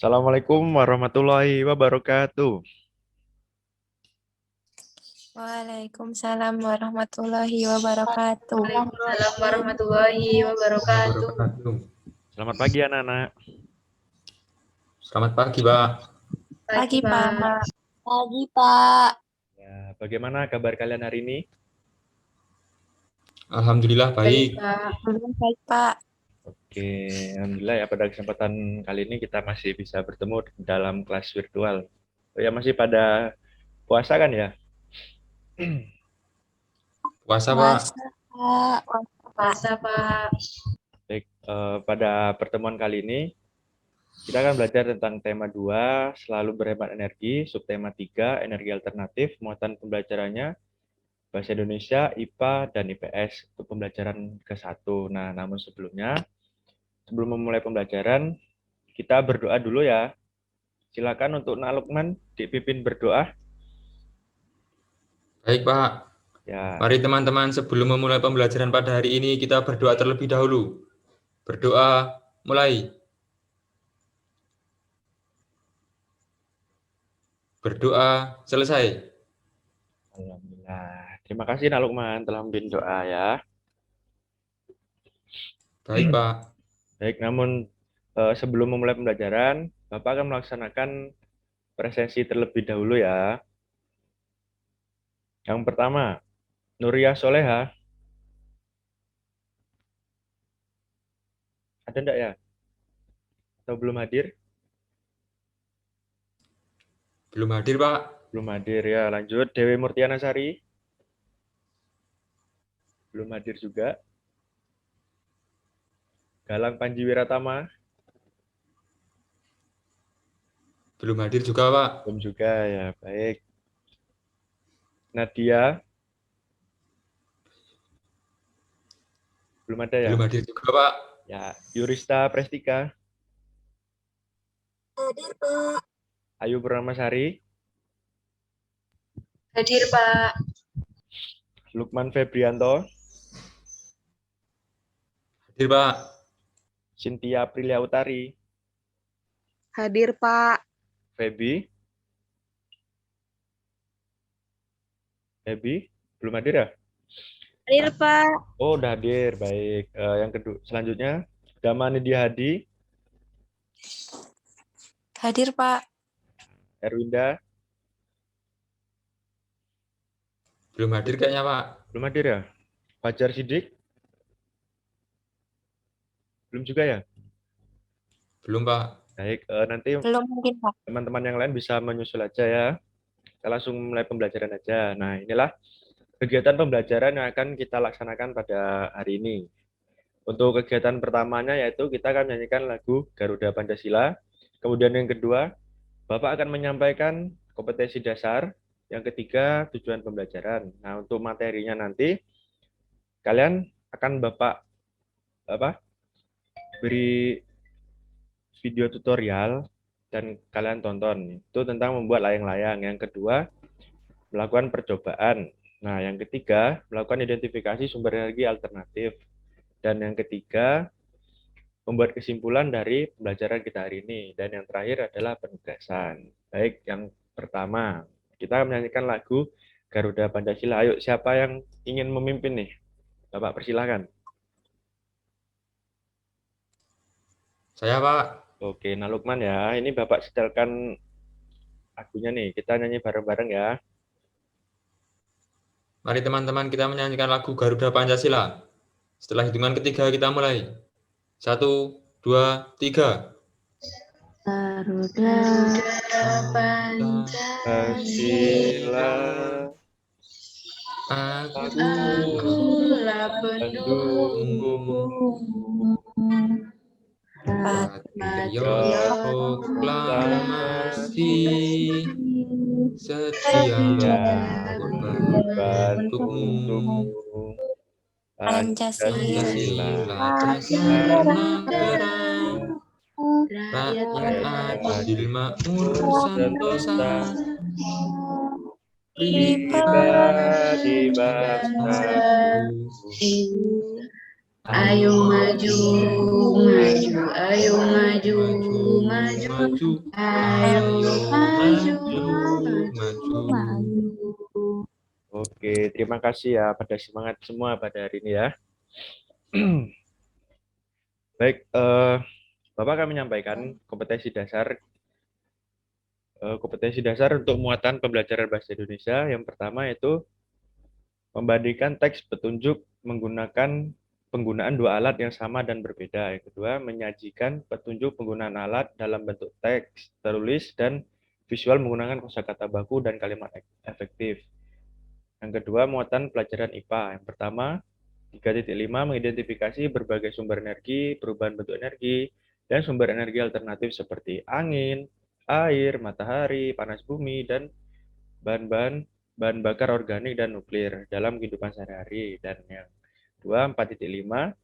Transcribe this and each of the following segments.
Assalamualaikum warahmatullahi wabarakatuh. Waalaikumsalam warahmatullahi wabarakatuh. Waalaikumsalam warahmatullahi wabarakatuh. Selamat pagi anak-anak. Selamat pagi, Pak. Pagi, Pak. Pagi, Pak. Ya, bagaimana kabar kalian hari ini? Alhamdulillah baik. Pak. Baik, Pak. Oke, alhamdulillah ya pada kesempatan kali ini kita masih bisa bertemu dalam kelas virtual. Oh ya, masih pada puasa kan ya? Puasa, Pak. Pak. Puasa, Pak. Baik, pada pertemuan kali ini kita akan belajar tentang tema 2, selalu berhemat energi, subtema 3, energi alternatif, muatan pembelajarannya, Bahasa Indonesia, IPA, dan IPS untuk pembelajaran ke-1. Nah, namun sebelum memulai pembelajaran, kita berdoa dulu ya. Silakan untuk Nak Lukman dipimpin berdoa. Baik, Pak. Ya. Mari teman-teman, sebelum memulai pembelajaran pada hari ini, kita berdoa terlebih dahulu. Berdoa, mulai. Berdoa, selesai. Alhamdulillah. Terima kasih Nak Lukman telah memimpin doa ya. Baik, Pak. Baik, namun sebelum memulai pembelajaran, Bapak akan melaksanakan presensi terlebih dahulu ya. Yang pertama, Nuria Soleha. Ada enggak ya? Atau belum hadir? Belum hadir, Pak. Belum hadir ya. Lanjut, Dewi Murtiana Sari. Belum hadir juga. Galang Panji Wiratama. Belum hadir juga, Pak. Belum juga ya, baik. Nadia. Belum ada ya? Belum hadir juga, Pak. Ya, Yurista Prestika. Hadir, Pak. Ayu Purnamasari. Hadir, Pak. Lukman Febrianto. Hadir, Pak. Cynthia Aprilia Utari. Hadir, Pak. Feby. Feby, belum hadir ya? Hadir, Pak. Oh, udah hadir. Baik. Yang kedua, selanjutnya, Dama Nidia Hadi. Hadir, Pak. Erwinda. Belum hadir kayaknya, Pak. Belum hadir ya? Fajar Sidik. Belum juga ya? Belum, Pak. Baik, nanti Belum mungkin, Pak. teman-teman yang lain bisa menyusul aja ya. Kita langsung mulai pembelajaran aja. Nah, inilah kegiatan pembelajaran yang akan kita laksanakan pada hari ini. Untuk kegiatan pertamanya yaitu kita akan menyanyikan lagu Garuda Pancasila. Kemudian yang kedua, Bapak akan menyampaikan kompetensi dasar. Yang ketiga, tujuan pembelajaran. Nah, untuk materinya nanti kalian akan Bapak beri video tutorial dan kalian tonton. Itu tentang membuat layang-layang. Yang kedua, melakukan percobaan. Nah, yang ketiga, melakukan identifikasi sumber energi alternatif. Dan yang ketiga, membuat kesimpulan dari pembelajaran kita hari ini. Dan yang terakhir adalah penugasan. Baik, yang pertama, kita menyanyikan lagu Garuda Pancasila. Ayo, siapa yang ingin memimpin nih? Bapak persilahkan. Saya, Pak. Oke, nah Lukman ya. Ini Bapak setelkan lagunya nih. Kita nyanyi bareng-bareng ya. Mari teman-teman kita menyanyikan lagu Garuda Pancasila. Setelah hitungan ketiga kita mulai. 1, 2, 3. Garuda Pancasila. Akulah pendukung. Patriot proklamasi, setia korban untukmu. Pancasila Dasar negara, rakyat adil makmur sentosa, pribadi bangsa Ayo maju, maju, ayo maju, maju, maju, ayo maju, maju. Oke, terima kasih ya pada semangat semua pada hari ini ya. Baik, Bapak akan menyampaikan kompetensi dasar untuk muatan pembelajaran bahasa Indonesia. Yang pertama yaitu membandingkan teks petunjuk menggunakan penggunaan dua alat yang sama dan berbeda. Yang kedua, menyajikan petunjuk penggunaan alat dalam bentuk teks, tertulis, dan visual menggunakan kosakata baku dan kalimat efektif. Yang kedua, muatan pelajaran IPA. Yang pertama, 3.5 mengidentifikasi berbagai sumber energi, perubahan bentuk energi, dan sumber energi alternatif seperti angin, air, matahari, panas bumi, dan bahan bakar organik dan nuklir dalam kehidupan sehari-hari. Dan yang kedua, 4.5,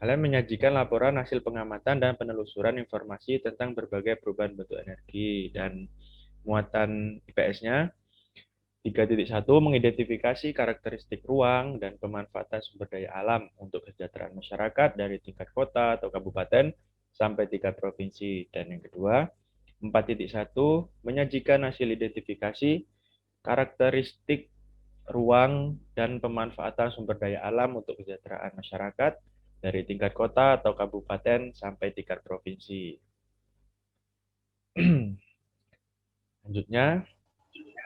kalian menyajikan laporan hasil pengamatan dan penelusuran informasi tentang berbagai perubahan bentuk energi. Dan muatan IPS-nya 3.1 mengidentifikasi karakteristik ruang dan pemanfaatan sumber daya alam untuk kesejahteraan masyarakat dari tingkat kota atau kabupaten sampai tingkat provinsi. Dan yang kedua, 4.1 menyajikan hasil identifikasi karakteristik ruang dan pemanfaatan sumber daya alam untuk kesejahteraan masyarakat dari tingkat kota atau kabupaten sampai tingkat provinsi. Selanjutnya,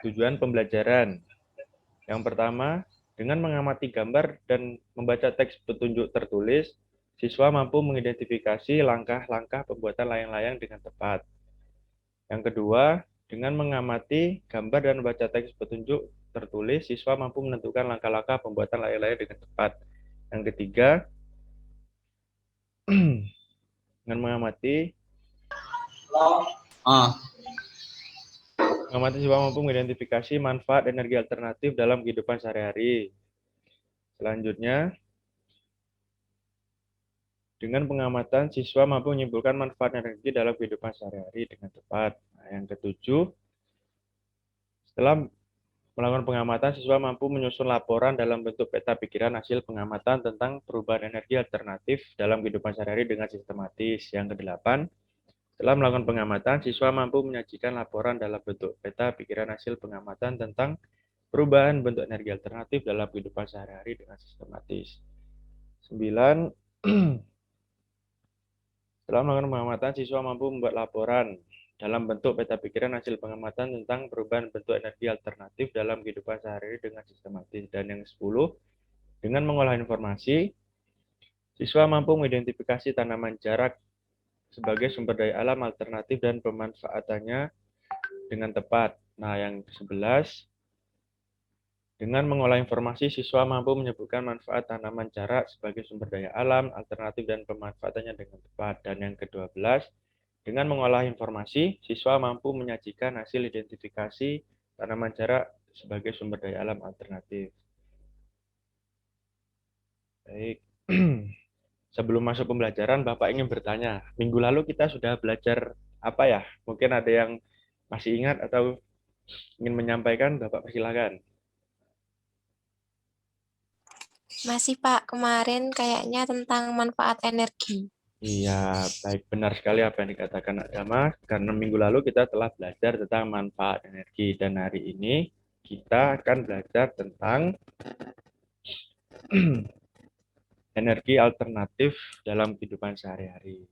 tujuan pembelajaran. Yang pertama, dengan mengamati gambar dan membaca teks petunjuk tertulis, siswa mampu mengidentifikasi langkah-langkah pembuatan layang-layang dengan tepat. Yang kedua, dengan mengamati gambar dan membaca teks petunjuk tertulis, siswa mampu menentukan langkah-langkah pembuatan layang-layang dengan tepat. Yang ketiga, dengan mengamati siswa mampu mengidentifikasi manfaat energi alternatif dalam kehidupan sehari-hari. Selanjutnya, dengan pengamatan, siswa mampu menyimpulkan manfaat energi dalam kehidupan sehari-hari dengan tepat. Nah, yang ketujuh, setelah melakukan pengamatan, siswa mampu menyusun laporan dalam bentuk peta pikiran hasil pengamatan tentang perubahan energi alternatif dalam kehidupan sehari-hari dengan sistematis. Yang kedelapan, setelah melakukan pengamatan, siswa mampu menyajikan laporan dalam bentuk peta pikiran hasil pengamatan tentang perubahan bentuk energi alternatif dalam kehidupan sehari-hari dengan sistematis. 9. Setelah melakukan pengamatan, siswa mampu membuat laporan dalam bentuk peta pikiran hasil pengamatan tentang perubahan bentuk energi alternatif dalam kehidupan sehari-hari dengan sistematis. Dan yang 10, dengan mengolah informasi, siswa mampu mengidentifikasi tanaman jarak sebagai sumber daya alam alternatif dan pemanfaatannya dengan tepat. Nah, yang ke-11, dengan mengolah informasi, siswa mampu menyebutkan manfaat tanaman jarak sebagai sumber daya alam, alternatif, dan pemanfaatannya dengan tepat. Dan yang ke-12, dengan mengolah informasi, siswa mampu menyajikan hasil identifikasi tanaman jarak sebagai sumber daya alam alternatif. Baik. Sebelum masuk pembelajaran, Bapak ingin bertanya, minggu lalu kita sudah belajar apa ya? Mungkin ada yang masih ingat atau ingin menyampaikan, Bapak persilakan. Masih Pak, kemarin kayaknya tentang manfaat energi. Iya, baik, benar sekali apa yang dikatakan Agama, karena minggu lalu kita telah belajar tentang manfaat energi, dan hari ini kita akan belajar tentang energi alternatif dalam kehidupan sehari-hari.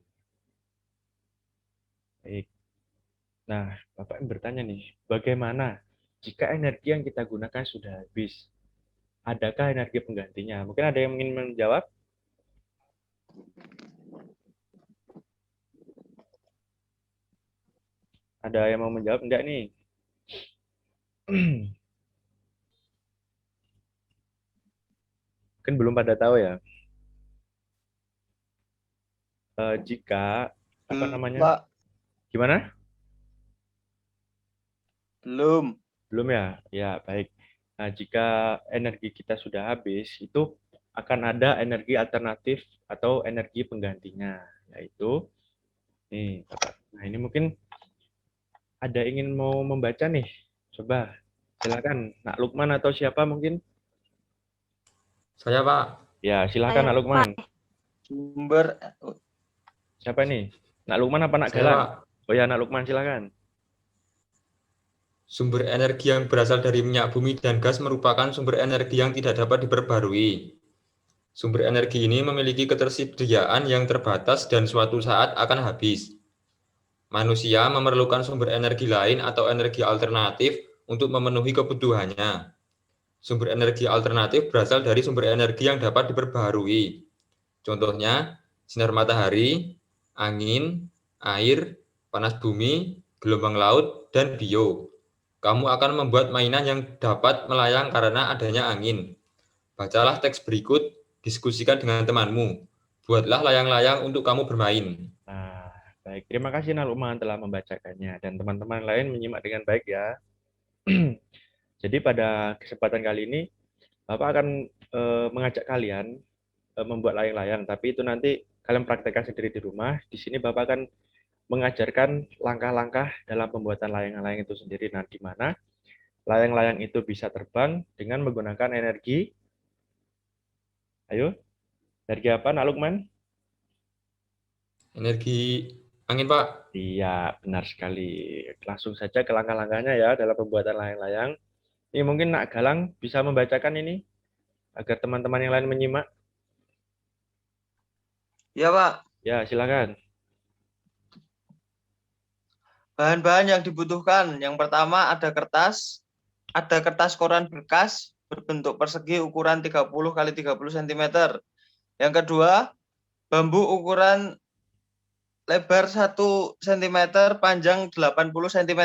Baik. Nah, Bapak bertanya nih, bagaimana jika energi yang kita gunakan sudah habis? Adakah energi penggantinya? Mungkin ada yang ingin menjawab? Ada yang mau menjawab? Enggak nih? Mungkin belum pada tahu ya. Jika, apa namanya? Pak, Gimana? belum. Belum ya? Ya, baik. Nah, jika energi kita sudah habis, itu akan ada energi alternatif atau energi penggantinya, yaitu nih, Bapak. Nah, ini mungkin ada ingin mau membaca nih. Coba, silakan. Nak Lukman atau siapa mungkin? Saya, Pak. Ya, silakan Nak Lukman. Sumber Siapa nih? Nak Lukman apa Nak Saya, Galang? Pak. Oh ya, Nak Lukman silakan. Sumber energi yang berasal dari minyak bumi dan gas merupakan sumber energi yang tidak dapat diperbarui. Sumber energi ini memiliki ketersediaan yang terbatas dan suatu saat akan habis. Manusia memerlukan sumber energi lain atau energi alternatif untuk memenuhi kebutuhannya. Sumber energi alternatif berasal dari sumber energi yang dapat diperbaharui. Contohnya, sinar matahari, angin, air, panas bumi, gelombang laut, dan bio. Kamu akan membuat mainan yang dapat melayang karena adanya angin. Bacalah teks berikut, diskusikan dengan temanmu. Buatlah layang-layang untuk kamu bermain. Nah, baik. Terima kasih Nak Lukman telah membacakannya dan teman-teman lain menyimak dengan baik ya. Jadi pada kesempatan kali ini Bapak akan mengajak kalian membuat layang-layang, tapi itu nanti kalian praktekkan sendiri di rumah. Di sini Bapak akan mengajarkan langkah-langkah dalam pembuatan layang-layang itu sendiri. Nah, di mana layang-layang itu bisa terbang dengan menggunakan energi. Ayo, energi apa, Nak Lukman? Energi angin, Pak. Iya, benar sekali. Langsung saja ke langkah-langkahnya ya dalam pembuatan layang-layang. Ini mungkin Nak Galang bisa membacakan ini agar teman-teman yang lain menyimak. ya Pak. Ya, silakan. Bahan-bahan yang dibutuhkan. Yang pertama ada kertas koran bekas berbentuk persegi ukuran 30 x 30 cm. Yang kedua, bambu ukuran lebar 1 cm, panjang 80 cm.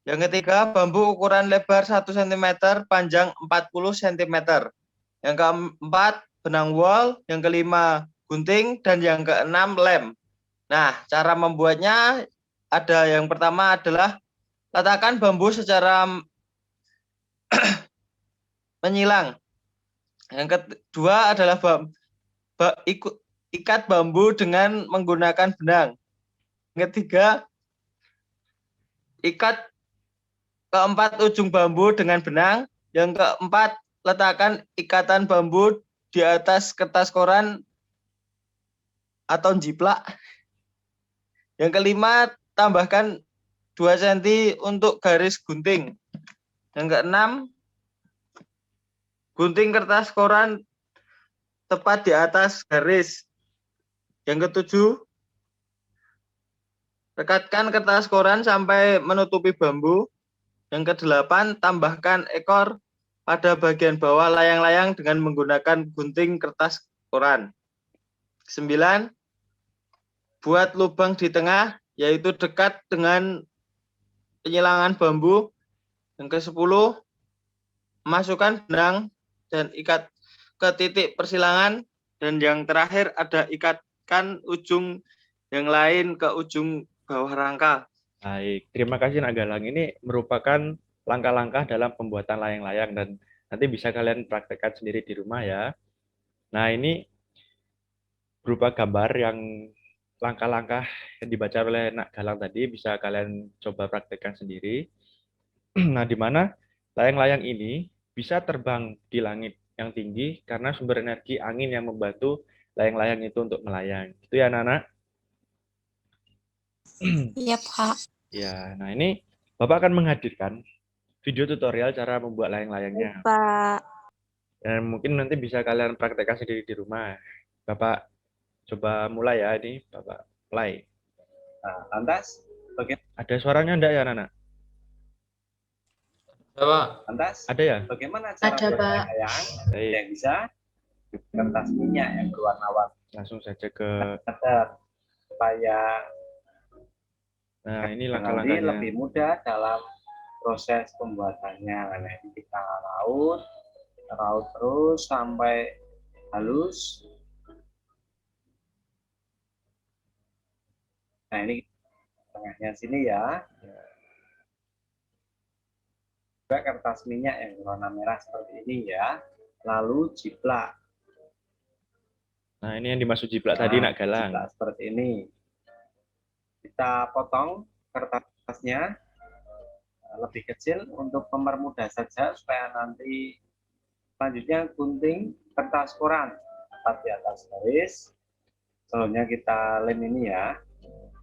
Yang ketiga, bambu ukuran lebar 1 cm, panjang 40 cm. Yang keempat, benang wol. Yang kelima, gunting. Dan yang keenam, lem. Nah, cara membuatnya ada yang pertama adalah letakkan bambu secara menyilang. Yang kedua adalah ikat bambu dengan menggunakan benang. Yang ketiga, ikat keempat ujung bambu dengan benang. Yang keempat, letakkan ikatan bambu di atas kertas koran atau jiplak. Yang kelima, tambahkan 2 cm untuk garis gunting. Yang keenam, gunting kertas koran tepat di atas garis. Yang ketujuh, rekatkan kertas koran sampai menutupi bambu. Yang kedelapan, tambahkan ekor pada bagian bawah layang-layang dengan menggunakan gunting kertas koran. 9, buat lubang di tengah, yaitu dekat dengan penyilangan bambu. Yang ke-10, masukkan benang dan ikat ke titik persilangan. Dan yang terakhir ada ikatkan ujung yang lain ke ujung bawah rangka. Baik, terima kasih Nak Galang. Ini merupakan langkah-langkah dalam pembuatan layang-layang dan nanti bisa kalian praktekkan sendiri di rumah ya. Nah, ini berupa gambar yang langkah-langkah yang dibaca oleh Nak Galang tadi bisa kalian coba praktekkan sendiri. Nah, di mana layang-layang ini bisa terbang di langit yang tinggi karena sumber energi angin yang membantu layang-layang itu untuk melayang. Itu ya, anak-anak? Iya, Pak. Ya, nah ini Bapak akan menghadirkan video tutorial cara membuat layang-layangnya. Pak. Dan mungkin nanti bisa kalian praktekkan sendiri di rumah. Bapak coba mulai ya, ini Bapak play. Nah, lantas, Ada suaranya enggak ya, anak-anak? Ya, Pak. lantas Ada ya? bagaimana cara Ada, Pak. layang Baik, yang bisa kertas minyak yang berwarna-warni langsung saja ke... supaya Nah, ini nanti langkah-langkahnya. lebih mudah dalam proses pembuatannya. Nah, ini kita raut terus sampai halus. Nah, ini tengahnya sini ya. Juga kertas minyak yang berwarna merah seperti ini ya. Lalu jiplak. Nah, ini yang dimaksud jiplak tadi, Nak Galang. Jiplak seperti ini. Kita potong kertasnya lebih kecil untuk mempermudah saja supaya nanti selanjutnya gunting kertas koran. catat di atas garis. Selanjutnya kita lem ini ya,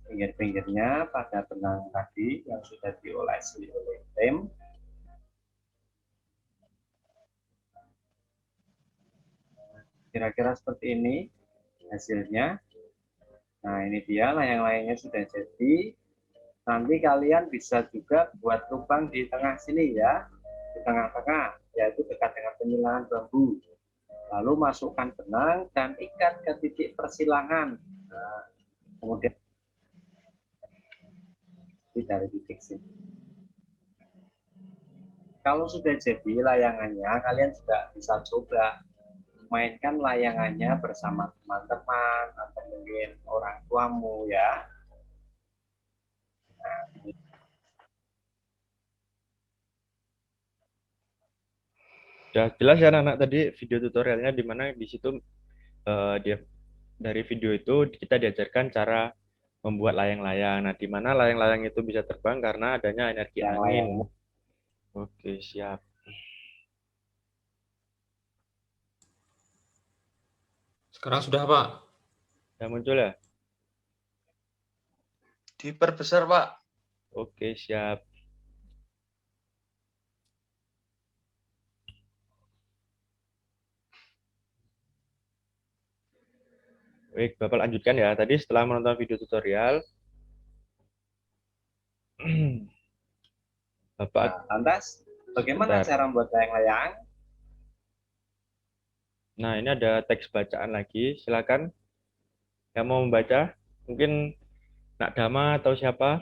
pinggir-pinggirnya pada benang tadi yang sudah diolesi oleh lem. Kira-kira seperti ini hasilnya. Nah, ini dia layang-layangnya sudah jadi. Nanti kalian bisa juga buat lubang di tengah sini ya, di tengah-tengah, yaitu dekat dengan penyilangan bambu. Lalu masukkan benang dan ikat ke titik persilangan. Nah, kemudian dari titik sini. Kalau sudah jadi layangannya, kalian juga bisa coba mainkan layangannya bersama teman-teman atau mungkin orang tuamu ya. Nah, Sudah jelas ya anak-anak tadi video tutorialnya, di mana di situ dari video itu kita diajarkan cara membuat layang-layang. Nah, di mana layang-layang itu bisa terbang karena adanya energi angin. Oke, siap. Sekarang sudah, Pak. Sudah muncul ya? Diperbesar, Pak. Oke, siap. Baik, Bapak lanjutkan ya. Tadi setelah menonton video tutorial, Bapak, lantas, bagaimana Bentar. cara membuat layang-layang? Nah ini ada teks bacaan lagi. Silakan yang mau membaca. Mungkin Nak Dama atau siapa?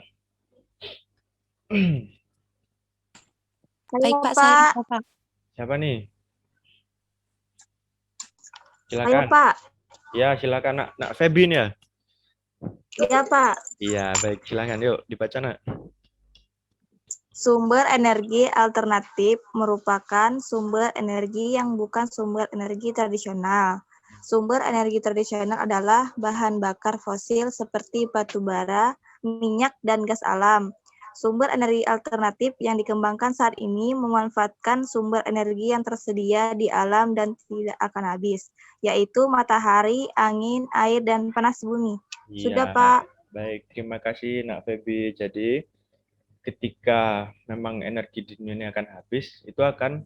Baik, Pak, saya Pak. Siapa nih? Ayo, Silakan. Pak. Ya, silakan Nak Febin ya. Iya, Pak. Iya, baik. Silakan yuk dibaca, Nak. Sumber energi alternatif merupakan sumber energi yang bukan sumber energi tradisional. Sumber energi tradisional adalah bahan bakar fosil seperti batu bara, minyak, dan gas alam. Sumber energi alternatif yang dikembangkan saat ini memanfaatkan sumber energi yang tersedia di alam dan tidak akan habis, yaitu matahari, angin, air, dan panas bumi. Sudah, Iya, Pak. baik. Terima kasih, Nak Febi. Jadi, ketika memang energi di dunia ini akan habis, itu akan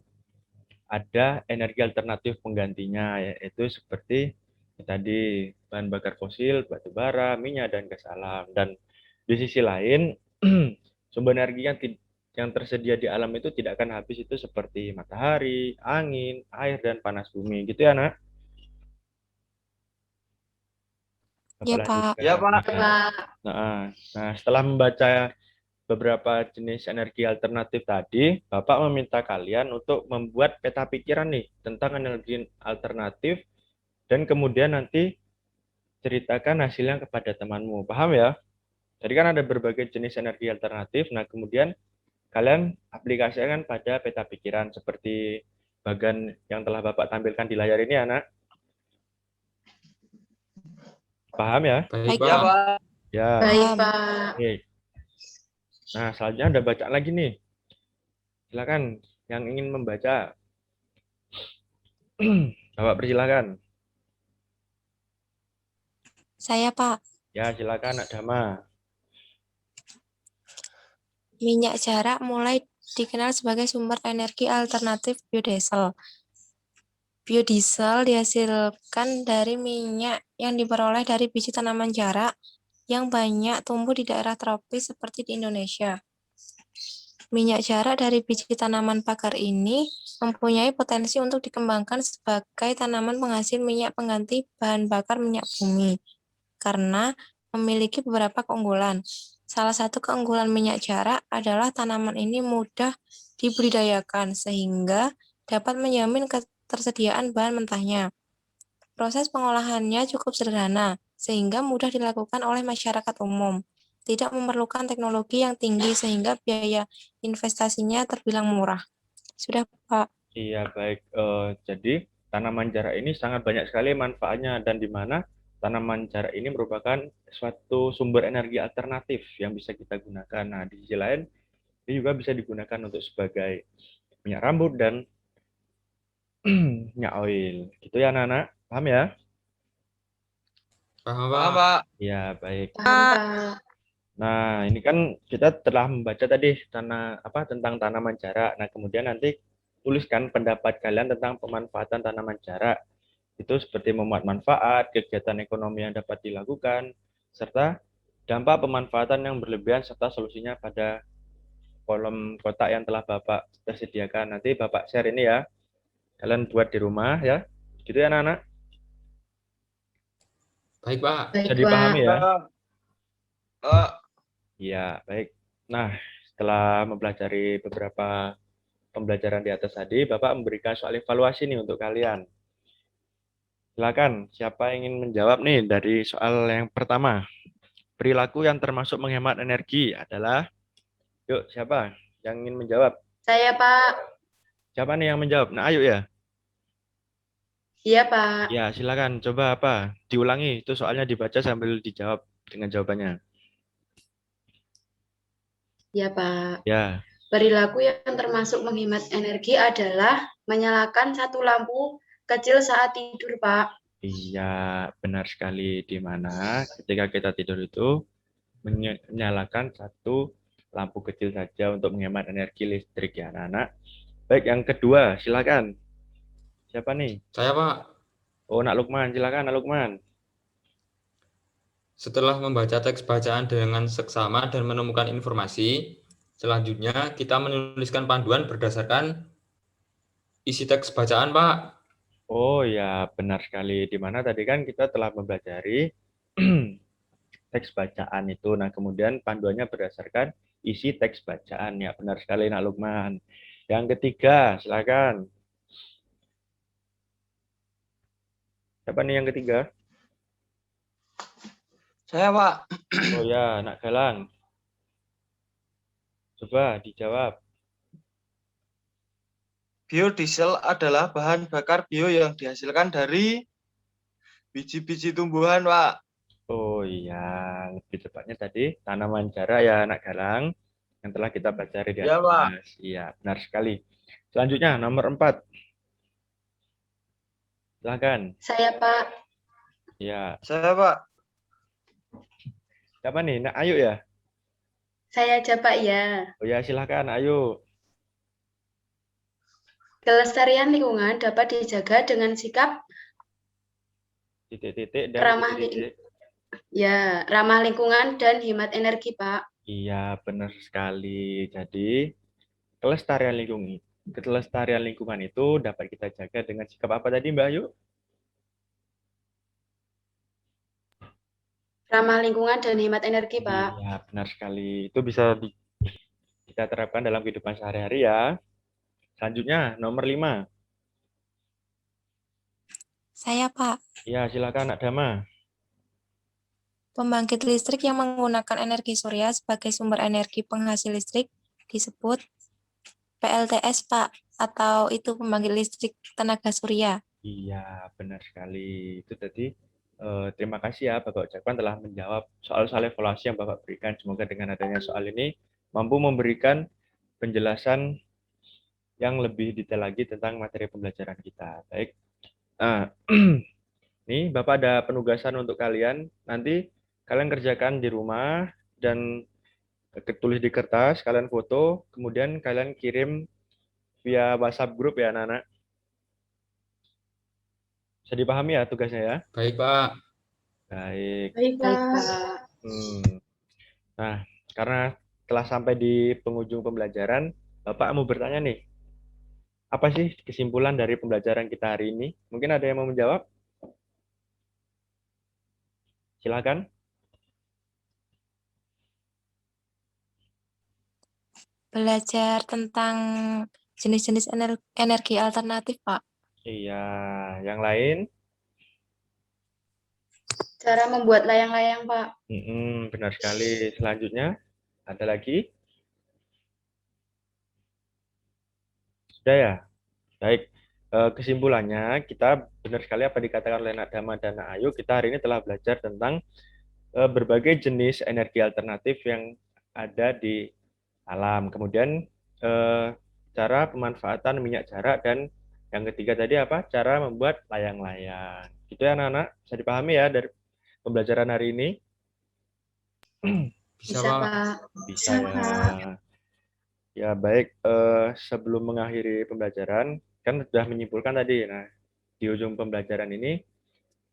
ada energi alternatif penggantinya, yaitu seperti tadi bahan bakar fosil, batu bara, minyak, dan gas alam. Dan di sisi lain, sumber energi yang tersedia di alam itu tidak akan habis, itu seperti matahari, angin, air, dan panas bumi. Gitu ya, Nak? Ya, Pak. Ya, Pak. Nah, setelah membaca beberapa jenis energi alternatif tadi, Bapak meminta kalian untuk membuat peta pikiran nih tentang energi alternatif dan kemudian nanti ceritakan hasilnya kepada temanmu. Paham ya? Jadi kan ada berbagai jenis energi alternatif. Nah, kemudian kalian aplikasikan pada peta pikiran seperti bagan yang telah Bapak tampilkan di layar ini, anak. Paham ya? Baik, Baik, Pak. Ya, Pak. Ya. Baik, Pak. Oke. Nah, selanjutnya ada bacaan lagi nih. Silakan yang ingin membaca. Bapak persilakan. Saya, Pak. Ya, silakan Nak Dama. Minyak jarak mulai dikenal sebagai sumber energi alternatif biodiesel. Biodiesel dihasilkan dari minyak yang diperoleh dari biji tanaman jarak yang banyak tumbuh di daerah tropis seperti di Indonesia. Minyak jarak dari biji tanaman pagar ini mempunyai potensi untuk dikembangkan sebagai tanaman penghasil minyak pengganti bahan bakar minyak bumi karena memiliki beberapa keunggulan. Salah satu keunggulan minyak jarak adalah tanaman ini mudah dibudidayakan sehingga dapat menjamin ketersediaan bahan mentahnya. Proses pengolahannya cukup sederhana sehingga mudah dilakukan oleh masyarakat umum. Tidak memerlukan teknologi yang tinggi sehingga biaya investasinya terbilang murah. Sudah, Pak. Iya, baik. Jadi tanaman jarak ini sangat banyak sekali manfaatnya dan di mana tanaman jarak ini merupakan suatu sumber energi alternatif yang bisa kita gunakan. Nah, di sisi lain, ini juga bisa digunakan untuk sebagai minyak rambut dan minyak oil. Gitu ya, anak-anak? Paham ya? Paham, Paham, Pak? Pak? Ya, baik. Paham, Pak. Nah, ini kan kita telah membaca tadi tentang tanaman jarak. Nah, kemudian nanti tuliskan pendapat kalian tentang pemanfaatan tanaman jarak. Itu seperti memuat manfaat, kegiatan ekonomi yang dapat dilakukan, serta dampak pemanfaatan yang berlebihan serta solusinya pada kolom kotak yang telah Bapak tersediakan. Nanti Bapak share ini ya. Kalian buat di rumah ya. Gitu ya anak-anak. Baik, Pak. Baik, Bisa Pak. dipahami ya? Eh, Iya, baik. Nah, setelah mempelajari beberapa pembelajaran di atas tadi, Bapak memberikan soal evaluasi nih untuk kalian. Silakan, siapa yang ingin menjawab nih dari soal yang pertama? Perilaku yang termasuk menghemat energi adalah, yuk siapa yang ingin menjawab? Saya, Pak. Siapa nih yang menjawab? Nah, ayo ya. Iya, Pak. Ya, silakan. Coba apa? Diulangi. Itu soalnya dibaca sambil dijawab dengan jawabannya. Iya, Pak. Ya, Perilaku yang termasuk menghemat energi adalah menyalakan satu lampu kecil saat tidur, Pak. iya, benar sekali. Di mana ketika kita tidur itu menyalakan satu lampu kecil saja untuk menghemat energi listrik ya, anak-anak. Baik, yang kedua, silakan. Siapa nih? Saya, Pak. Oh, Nak Lukman, silakan Nak Lukman. Setelah membaca teks bacaan dengan seksama dan menemukan informasi, selanjutnya kita menuliskan panduan berdasarkan isi teks bacaan, Pak. Oh ya, benar sekali. Di mana tadi kan kita telah mempelajari teks bacaan itu. Nah, kemudian panduannya berdasarkan isi teks bacaan. Ya, benar sekali Nak Lukman. Yang ketiga, silakan. Siapa nih yang ketiga? saya, Pak. Oh ya, Nak Galang. Coba dijawab. Biodiesel adalah bahan bakar bio yang dihasilkan dari biji-biji tumbuhan, Pak. Oh iya, lebih tepatnya tadi tanaman jarak ya Nak Galang yang telah kita pelajari di Iya, Pak. atas. Iya, benar sekali. Selanjutnya nomor 4. Silakan. Saya, Pak. Ya, Saya, Pak. siapa nih? Nak Ayu ya? Saya aja, Pak, ya. Oh ya, silakan Ayu. Kelestarian lingkungan dapat dijaga dengan sikap Titik-titik dan ramah titik-titik. ramah lingkungan dan hemat energi, Pak. Iya, benar sekali. Jadi, kelestarian lingkungan itu dapat kita jaga dengan sikap apa tadi, Mbak Ayu? Ramah lingkungan dan hemat energi, Pak. Iya, benar sekali. Itu bisa kita terapkan dalam kehidupan sehari-hari ya. Selanjutnya, nomor 5. Saya, Pak. Iya, silakan Nak Dama. Pembangkit listrik yang menggunakan energi surya sebagai sumber energi penghasil listrik disebut PLTS, Pak, atau itu pembangkit listrik tenaga surya. Iya, benar sekali. Itu tadi. Terima kasih ya Bapak ucapkan telah menjawab soal-soal evaluasi yang Bapak berikan. Semoga dengan adanya soal ini mampu memberikan penjelasan yang lebih detail lagi tentang materi pembelajaran kita. Baik. Nah, nih Bapak ada penugasan untuk kalian. Nanti kalian kerjakan di rumah dan tulis di kertas, kalian foto, kemudian kalian kirim via WhatsApp grup ya anak-anak. Bisa dipahami ya tugasnya ya? Baik, Pak. Baik. Baik, Pak. Nah, karena telah sampai di penghujung pembelajaran, Bapak mau bertanya nih, apa sih kesimpulan dari pembelajaran kita hari ini? Mungkin ada yang mau menjawab? Silakan. Belajar tentang jenis-jenis energi alternatif, Pak. Iya, yang lain? Cara membuat layang-layang, Pak. Benar sekali. Selanjutnya, ada lagi? Sudah ya? Baik. Kesimpulannya, kita benar sekali apa dikatakan oleh Nak Dama dan Nak Ayu, kita hari ini telah belajar tentang berbagai jenis energi alternatif yang ada di alam. Kemudian cara pemanfaatan minyak jarak dan yang ketiga tadi apa? Cara membuat layang-layang. Gitu ya anak-anak, bisa dipahami ya dari pembelajaran hari ini? Bisa, Bisa, Pak. Pak. Bisa ya. Ya baik, sebelum mengakhiri pembelajaran, kan sudah menyimpulkan tadi. Nah, di ujung pembelajaran ini,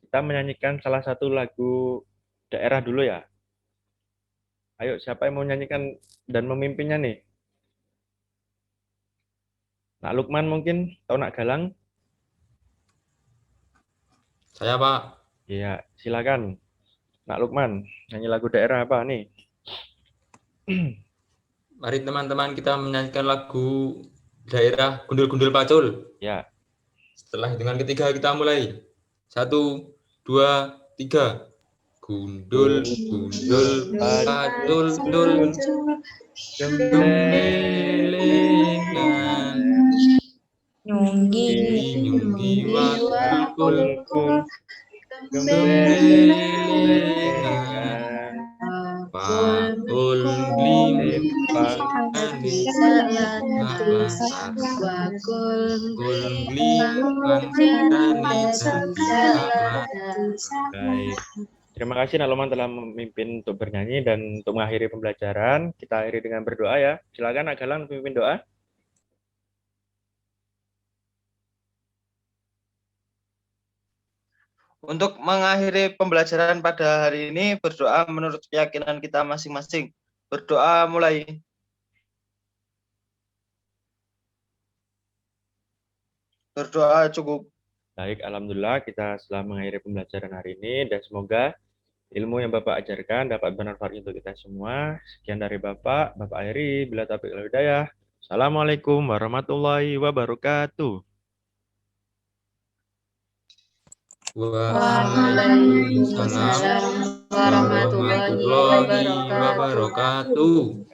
kita menyanyikan salah satu lagu daerah dulu ya. Ayo, siapa yang mau nyanyikan dan memimpinnya nih? Nak Lukman mungkin, atau Nak Galang? Saya, Pak. Iya, silakan. Nak Lukman, nyanyi lagu daerah apa nih? Mari teman-teman kita menyanyikan lagu daerah Gundul-Gundul Pacul. Ya, Setelah hitungan ketiga kita mulai. 1, 2, 3. Gundul, gundul, pacul, dul, gemblengan, Nyunggi. nyunggi, wakul, kul, gemblengan, pakul, glim, ani, kul, glim, dani, baik. Terima kasih Nak Lukman telah memimpin untuk bernyanyi dan untuk mengakhiri pembelajaran. Kita akhiri dengan berdoa ya. Silakan Nak Galang memimpin doa. Untuk mengakhiri pembelajaran pada hari ini, berdoa menurut keyakinan kita masing-masing. Berdoa mulai. Berdoa cukup. Baik, alhamdulillah kita setelah mengakhiri pembelajaran hari ini dan semoga ilmu yang Bapak ajarkan dapat bermanfaat untuk kita semua. Sekian dari Bapak Airi, bila taufiq wal hidayah. Assalamualaikum warahmatullahi wabarakatuh. Waalaikumsalam warahmatullahi wabarakatuh.